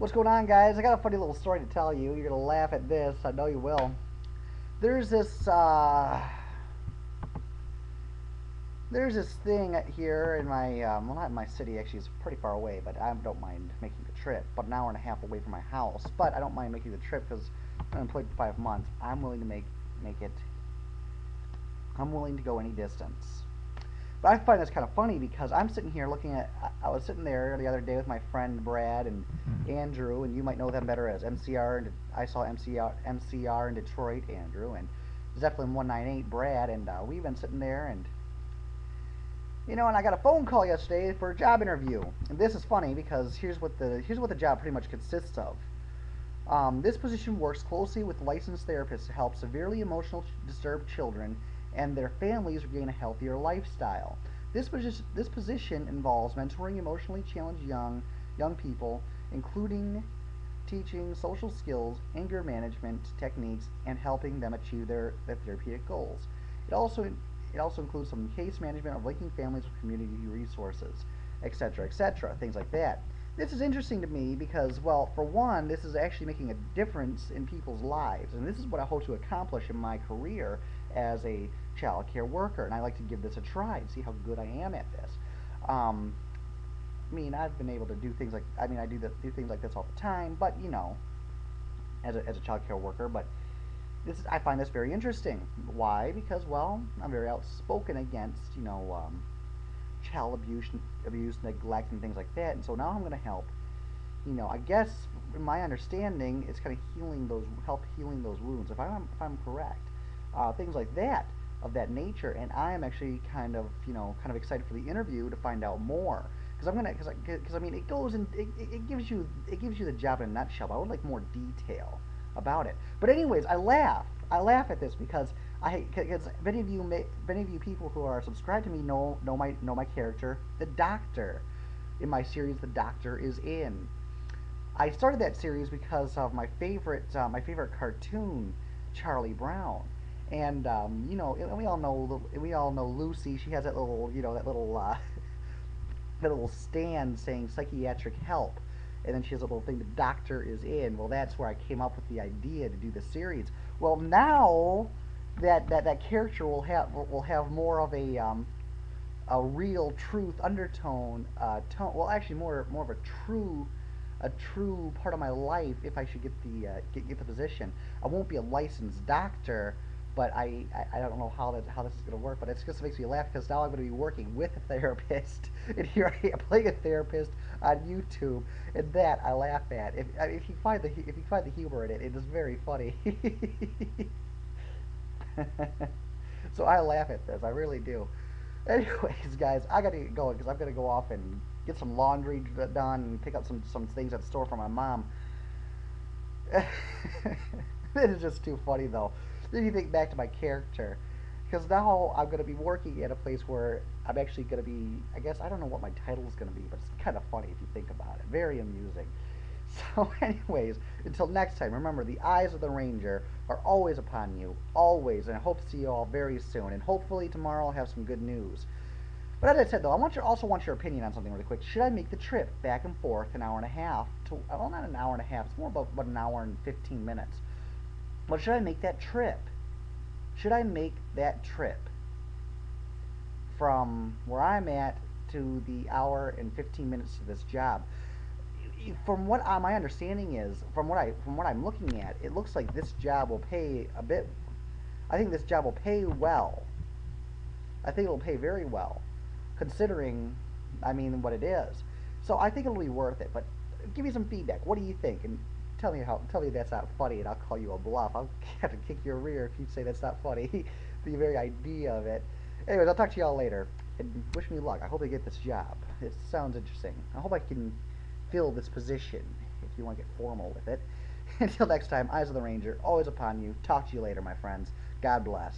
What's going on, guys? I got a funny little story to tell you. You're gonna laugh at this. I know you will. There's this there's this thing here in my well, not in my city. Actually, it's pretty far away, but I don't mind making the trip. About an hour and a half away from my house, but I don't mind making the trip because I'm unemployed for 5 months. I'm willing to make it. I'm willing to go any distance. But I find this kind of funny because I'm sitting here looking at. I was sitting there the other day with my friend Brad and Andrew, and you might know them better as MCR. And I saw MCR in Detroit, Andrew, and Zeppelin 198, Brad, and we've been sitting there, and and I got a phone call yesterday for a job interview. And this is funny because here's what the job pretty much consists of. This position works closely with licensed therapists to help severely emotional disturbed children and their families regain a healthier lifestyle. This position involves mentoring emotionally challenged young people, including teaching social skills, anger management techniques, and helping them achieve their therapeutic goals. It also it also includes some case management of linking families with community resources, etc., etc., things like that. This is interesting to me because, well, for one, this is actually making a difference in people's lives, and this is what I hope to accomplish in my career as a child care worker. And I like to give this a try and see how good I am at this. Um, I've been able to do things like do things like this all the time, but as a child care worker, but I find this very interesting. Why? Because, well, I'm very outspoken against child abuse, neglect, and things like that. And so now I'm going to help. I guess in my understanding, it's kind of help healing those wounds. If I'm correct, things like that of that nature. And I am actually kind of excited for the interview to find out more. Because it goes and it gives you the job in a nutshell. But I would like more detail about it. But anyways, I laugh at this because because many of you people who are subscribed to me know my character, the Doctor, in my series The Doctor is In. I started that series because of my favorite cartoon, Charlie Brown, and we all know Lucy. She has that little that little stand saying psychiatric help, and then she has a little thing, the doctor is in. Well, that's where I came up with the idea to do the series. Well, now that character will have more of a real truth undertone tone. Well, actually, more of a true part of my life if I should get the position. I won't be a licensed doctor, but I don't know how this is going to work. But it just makes me laugh because now I'm going to be working with a therapist, and here I am playing a therapist on YouTube, and that I laugh at. If you find the humor in it, it is very funny. So I laugh at this. I really do. Anyways, guys, I gotta get going because I'm gonna go off and get some laundry done and pick up some things at the store for my mom. This is just too funny though. Then you think back to my character, because now I'm gonna be working at a place where I'm actually gonna be. I guess I don't know what my title is gonna be, but it's kind of funny if you think about it. Very amusing. So, anyways, until next time, remember the eyes of the Ranger are always upon you, always, and I hope to see you all very soon. And hopefully tomorrow I'll have some good news. But as I said, though, also want your opinion on something really quick. Should I make the trip back and forth an hour and a half to, well, not an hour and a half, it's more about an hour and 15 minutes. But should I make that trip? Should I make that trip from where I'm at to the hour and 15 minutes to this job? From what my understanding is, from what I'm looking at, it looks like this job will pay a bit. I think this job will pay well. I think it will pay very well, considering, what it is. So I think it'll be worth it. But give me some feedback. What do you think? And tell me that's not funny, and I'll call you a bluff. I'll have to kick your rear if you say that's not funny. The very idea of it. Anyways, I'll talk to y'all later. And wish me luck. I hope I get this job. It sounds interesting. I hope I can fill this position if you want to get formal with it. Until next time, Eyes of the Ranger, always upon you. Talk to you later, my friends. God bless.